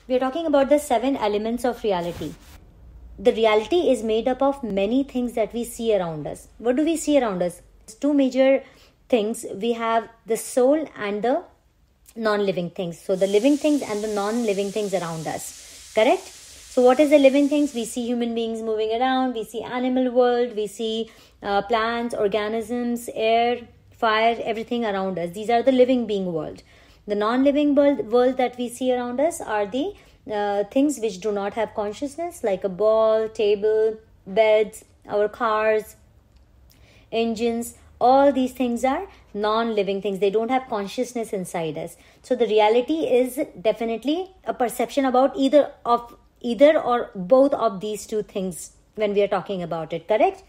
We are talking about the 7 elements of reality. The reality is made up of many things that we see around us. What do we see around us? Two major things. We have the soul and the non-living things. So the living things and the non-living things around us. Correct? So what is the living things? We see human beings moving around. We see animal world. We see plants, organisms, air, fire, everything around us. These are the living being world. The non-living world that we see around us are the things which do not have consciousness, like a ball, table, beds, our cars, engines. All these things are non-living things. They don't have consciousness inside us. So the reality is definitely a perception about either or both of these two things when we are talking about it. Correct?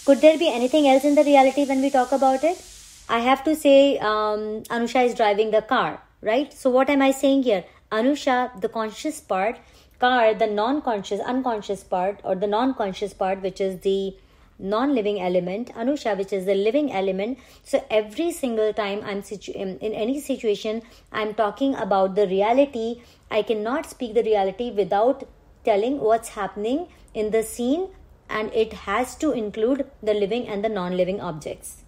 Could there be anything else in the reality when we talk about it? I have to say Anusha is driving the car, right? So what am I saying here? Anusha, the conscious part, car, the unconscious part, or the non-conscious part, which is the non-living element, Anusha, which is the living element. So every single time I'm in any situation, I'm talking about the reality. I cannot speak the reality without telling what's happening in the scene, and it has to include the living and the non-living objects.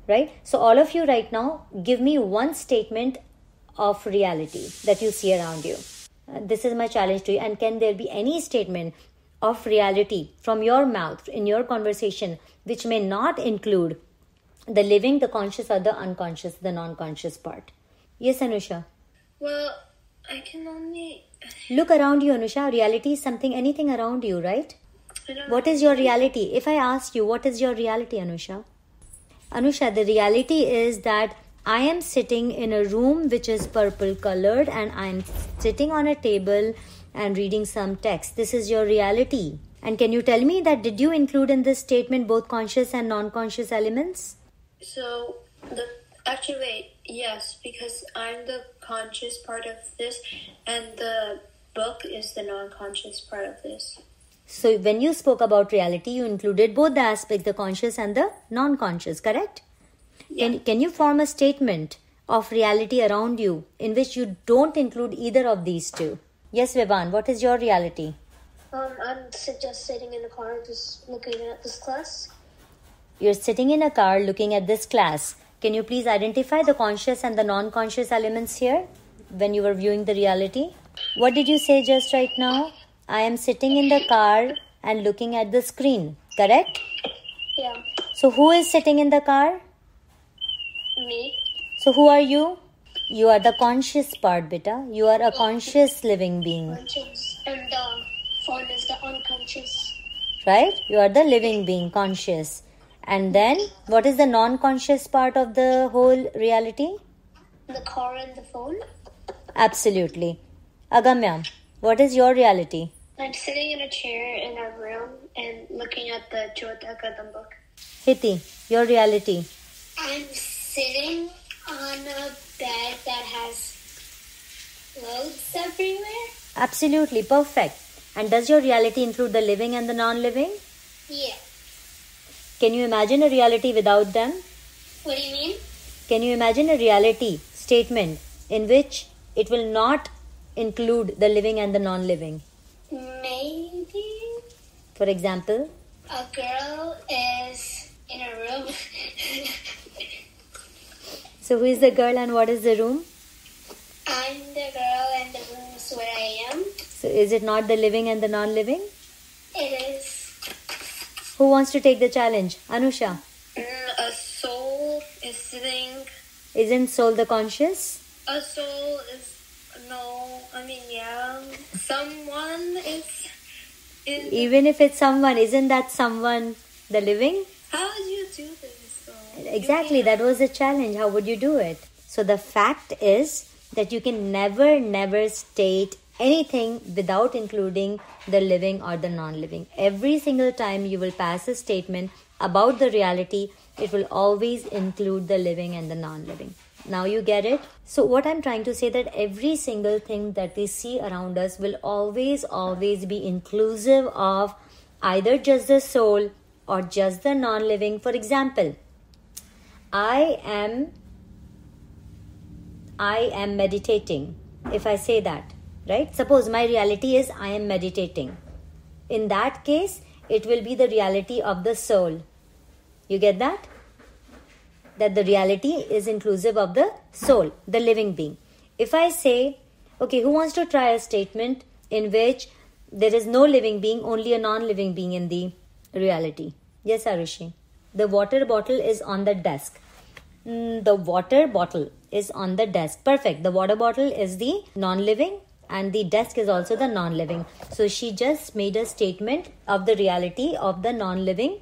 Right? So all of you right now, give me one statement of reality that you see around you. This is my challenge to you. And can there be any statement of reality from your mouth in your conversation which may not include the living, the conscious, or the unconscious, the non-conscious part? Yes, Anusha. Well, I can only look around you, Anusha. Reality is something, anything around you, right? What is your reality? If I ask you, what is your reality, Anusha? Anusha, the reality is that I am sitting in a room which is purple colored, and I am sitting on a table and reading some text. This is your reality. And can you tell me that did you include in this statement both conscious and non-conscious elements? So, actually, yes, because I'm the conscious part of this, and the book is the non-conscious part of this. So when you spoke about reality, you included both the aspects, the conscious and the non-conscious, correct? Yeah. Can you form a statement of reality around you in which you don't include either of these two? Yes, Vivan, what is your reality? I'm just sitting in the car just looking at this class. You're sitting in a car looking at this class. Can you please identify the conscious and the non-conscious elements here when you were viewing the reality? What did you say just right now? I am sitting in the car and looking at the screen, correct? Yeah. So who is sitting in the car? Me. So who are you? You are the conscious part, beta. You are a conscious living being. Conscious. And the phone is the unconscious. Right? You are the living being, conscious. And then, what is the non-conscious part of the whole reality? The car and the phone. Absolutely. Agamya, what is your reality? I'm sitting in a chair in a room and looking at the Chota Kadam book. Hiti, your reality? I'm sitting on a bed that has clothes everywhere. Absolutely, perfect. And does your reality include the living and the non-living? Yeah. Can you imagine a reality without them? What do you mean? Can you imagine a reality statement in which it will not include the living and the non-living? Maybe. For example? A girl is in a room. So who is the girl and what is the room? I'm the girl and the room is where I am. So is it not the living and the non-living? It is. Who wants to take the challenge? Anusha. A soul is sitting. Isn't soul the conscious? A soul is yeah. Someone is. Even if it's someone, isn't that someone the living? How would you do this? Exactly, that was the challenge. How would you do it? So the fact is that you can never state anything without including the living or the non-living. Every single time you will pass a statement about the reality, it will always include the living and the non-living. Now you get it? So what I'm trying to say that every single thing that we see around us will always be inclusive of either just the soul or just the non-living. For example, I am meditating. If I say that, right? Suppose my reality is I am meditating. In that case, it will be the reality of the soul. You get that? That the reality is inclusive of the soul, the living being. If I say, okay, who wants to try a statement in which there is no living being, only a non-living being in the reality? Yes, Arushi. The water bottle is on the desk. The water bottle is on the desk. Perfect. The water bottle is the non-living and the desk is also the non-living. So she just made a statement of the reality of the non-living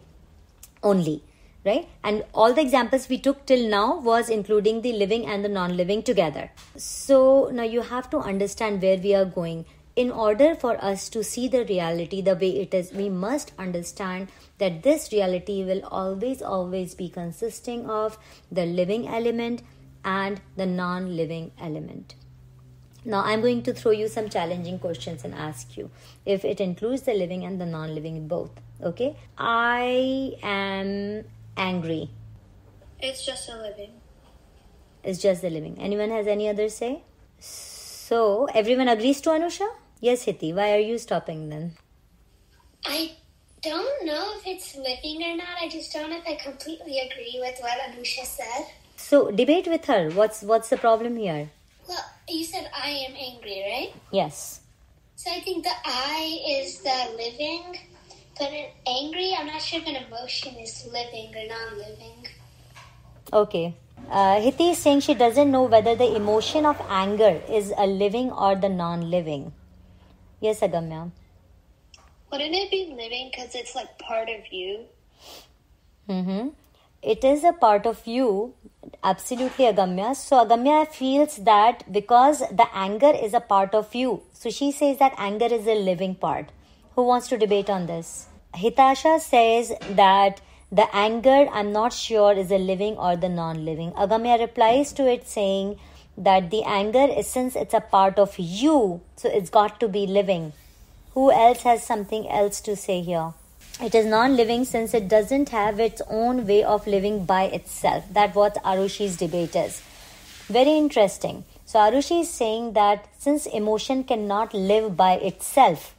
only, right? And all the examples we took till now was including the living and the non-living together. So now you have to understand where we are going. In order for us to see the reality the way it is, we must understand that this reality will always be consisting of the living element and the non-living element. Now I'm going to throw you some challenging questions and ask you if it includes the living and the non-living both. Okay? I am angry. It's just a living. It's just the living. Anyone has any other say? So everyone agrees to Anusha? Yes, Hiti. Why are you stopping then? I don't know if it's living or not. I just don't know if I completely agree with what Anusha said. So debate with her. What's the problem here? Well, you said I am angry, right? Yes. So I think the I is the living, but angry, I'm not sure if an emotion is living or non-living. Okay. Hiti is saying she doesn't know whether the emotion of anger is a living or the non-living. Yes, Agamya. Wouldn't it be living because it's like part of you? Mm-hmm. It is a part of you. Absolutely, Agamya. So Agamya feels that because the anger is a part of you. So she says that anger is a living part. Who wants to debate on this? Hitasha says that the anger, I'm not sure, is a living or the non-living. Agamya replies to it saying that the anger is, since it's a part of you, so it's got to be living. Who else has something else to say here? It is non-living since it doesn't have its own way of living by itself. That's what Arushi's debate is. Very interesting. So Arushi is saying that since emotion cannot live by itself,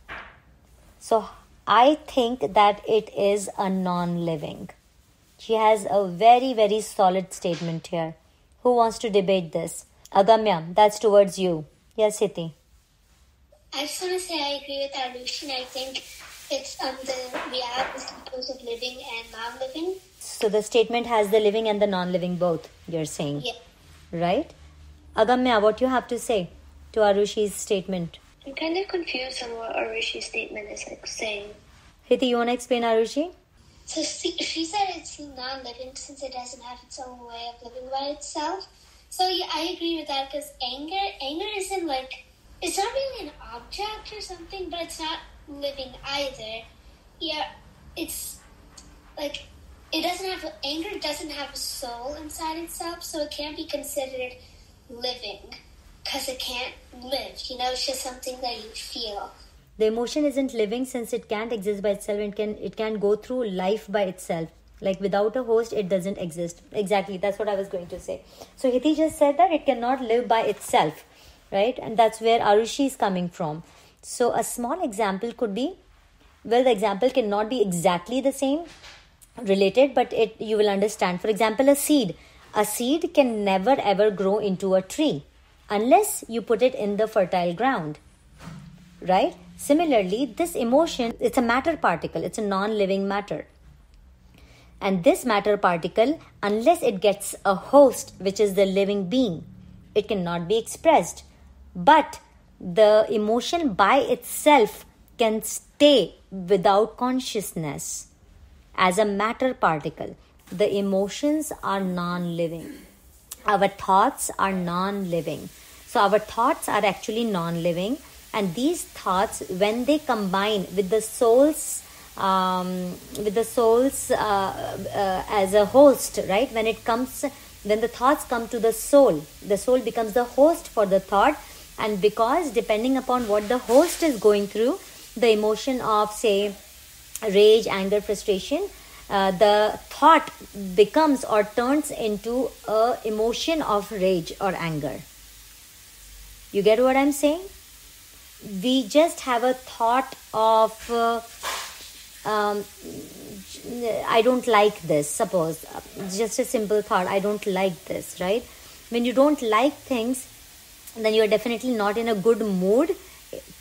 so I think that it is a non-living. She has a very solid statement here. Who wants to debate this? Agamya, that's towards you. Yes, Hiti. I just want to say I agree with Arushi, and I think it's the reality is composed of living and non-living. So the statement has the living and the non-living both, you're saying. Yeah. Right? Agamya, what you have to say to Arushi's statement? I'm kind of confused on what Arushi's statement is saying. Hiti, you want to explain Arushi? So she said it's non-living since it doesn't have its own way of living by itself. So yeah, I agree with that because anger isn't like, it's not really an object or something, but it's not living either. Yeah, it's like, anger doesn't have a soul inside itself, so it can't be considered living because it can't live, it's just something that you feel. The emotion isn't living since it can't exist by itself and it can go through life by itself. Like without a host, it doesn't exist. Exactly, that's what I was going to say. So Hiti just said that it cannot live by itself, right? And that's where Arushi is coming from. So a small example could be, well, the example cannot be exactly the same, related, but you will understand. For example, a seed. A seed can never ever grow into a tree unless you put it in the fertile ground, right? Similarly, this emotion, it's a matter particle. It's a non-living matter. And this matter particle, unless it gets a host, which is the living being, it cannot be expressed. But the emotion by itself can stay without consciousness as a matter particle. The emotions are non-living. Our thoughts are non-living. So our thoughts are actually non-living. And these thoughts, when they combine with the soul's as a host, right? When the thoughts come to the soul becomes the host for the thought. And because depending upon what the host is going through, the emotion of, say, rage, anger, frustration, the thought becomes or turns into a emotion of rage or anger. You get what I'm saying? we just have a thought of I don't like this. Suppose just a simple thought, I don't like this, right? When you don't like things, then you are definitely not in a good mood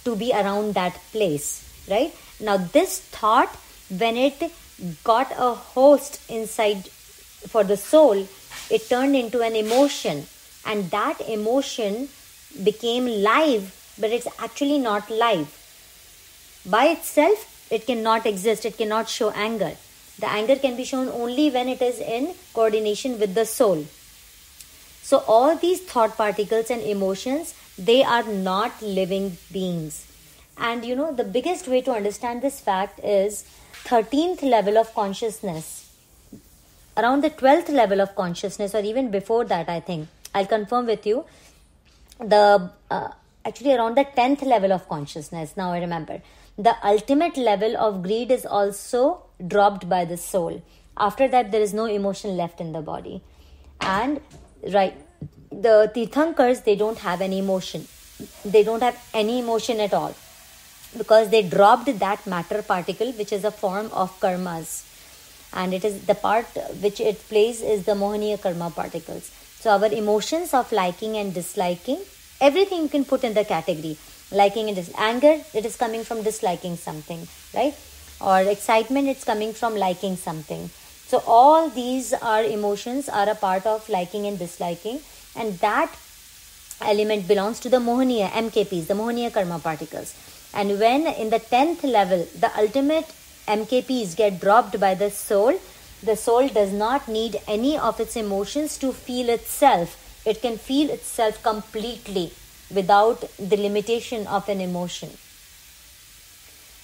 to be around that place, right? Now this thought, when it got a host inside for the soul, it turned into an emotion, and that emotion became live, but it's actually not live. By itself, it cannot exist, it cannot show anger. The anger can be shown only when it is in coordination with the soul. So all these thought particles and emotions, they are not living beings. And the biggest way to understand this fact is 13th level of consciousness. Around the 12th level of consciousness, or even before that, I think. I'll confirm with you. Actually around the 10th level of consciousness, now I remember. The ultimate level of greed is also dropped by the soul. After that, there is no emotion left in the body. And the Tirthankars, they don't have any emotion. They don't have any emotion at all, because they dropped that matter particle, which is a form of karmas. And it is the part which it plays is the Mohaniya karma particles. So our emotions of liking and disliking, everything you can put in the category. Liking and anger, it is coming from disliking something, right? Or excitement, it's coming from liking something. So all these are emotions, are a part of liking and disliking, and that element belongs to the Mohaniya MKPs, the Mohaniya karma particles. And when in the 10th level, the ultimate MKPs get dropped by the soul does not need any of its emotions to feel itself. It can feel itself completely without the limitation of an emotion.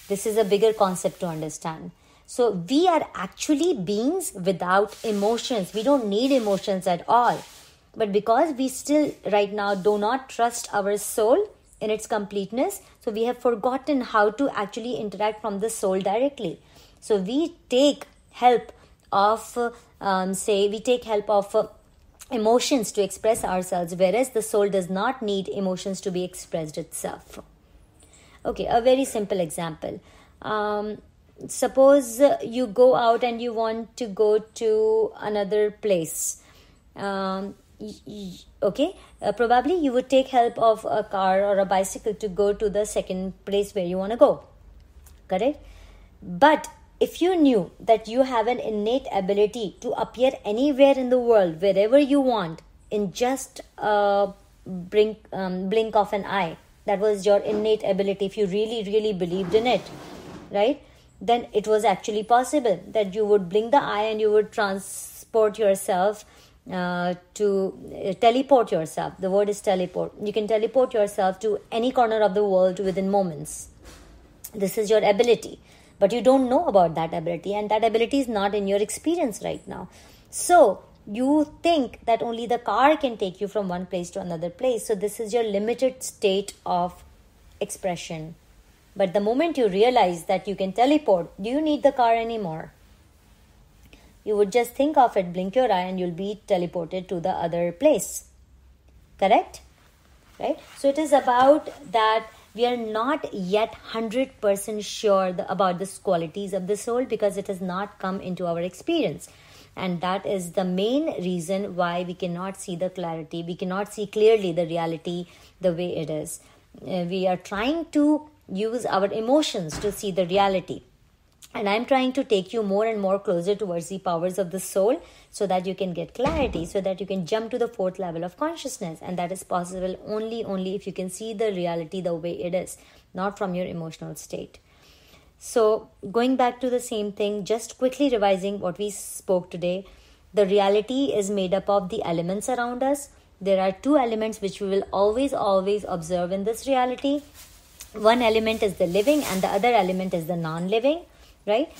This is a bigger concept to understand. So we are actually beings without emotions. We don't need emotions at all. But because we still right now do not trust our soul in its completeness, so we have forgotten how to actually interact from the soul directly. So we take help of emotions to express ourselves, whereas the soul does not need emotions to be expressed itself. Okay, a very simple example. Suppose you go out and you want to go to another place. Probably you would take help of a car or a bicycle to go to the second place where you want to go. Correct? But if you knew that you have an innate ability to appear anywhere in the world, wherever you want, in just a blink of an eye, that was your innate ability, if you really, really believed in it, right? Then it was actually possible that you would blink the eye and you would teleport yourself. The word is teleport. You can teleport yourself to any corner of the world within moments. This is your ability. But you don't know about that ability, and that ability is not in your experience right now. So you think that only the car can take you from one place to another place. So this is your limited state of expression. But the moment you realize that you can teleport, do you need the car anymore? You would just think of it, blink your eye, and you'll be teleported to the other place. Correct? Right? So it is about that we are not yet 100% sure about the qualities of the soul, because it has not come into our experience. And that is the main reason why we cannot see the clarity. We cannot see clearly the reality the way it is. We are trying to use our emotions to see the reality. And I'm trying to take you more and more closer towards the powers of the soul, so that you can get clarity, so that you can jump to the 4th level of consciousness. And that is possible only if you can see the reality the way it is, not from your emotional state. So going back to the same thing, just quickly revising what we spoke today, the reality is made up of the elements around us. There are 2 elements which we will always observe in this reality. One element is the living and the other element is the non-living. Right?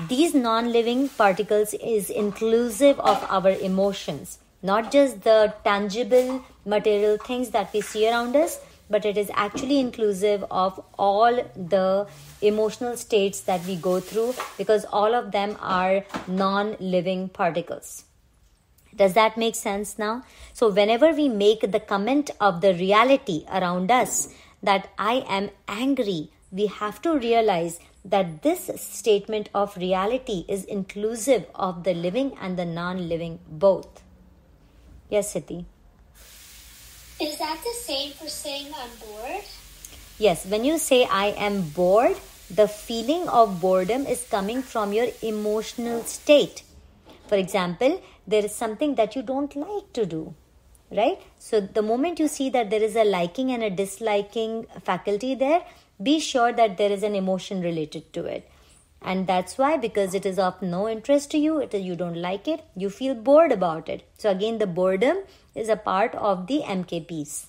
These non-living particles is inclusive of our emotions, not just the tangible material things that we see around us, but it is actually inclusive of all the emotional states that we go through, because all of them are non-living particles. Does that make sense now? So whenever we make the comment of the reality around us, that I am angry, we have to realize that this statement of reality is inclusive of the living and the non-living both. Yes, Siti. Is that the same for saying I'm bored? Yes, when you say I am bored, the feeling of boredom is coming from your emotional state. For example, there is something that you don't like to do, right? So the moment you see that there is a liking and a disliking faculty there, be sure that there is an emotion related to it. And that's why, because it is of no interest to you, you don't like it, you feel bored about it. So again, the boredom is a part of the MKPs.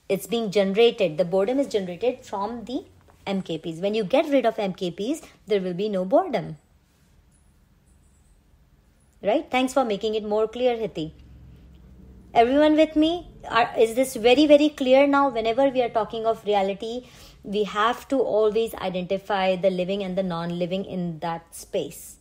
It's being generated. The boredom is generated from the MKPs. When you get rid of MKPs, there will be no boredom. Right? Thanks for making it more clear, Hiti. Everyone with me? Is this very, very clear now? Whenever we are talking of reality, we have to always identify the living and the non-living in that space.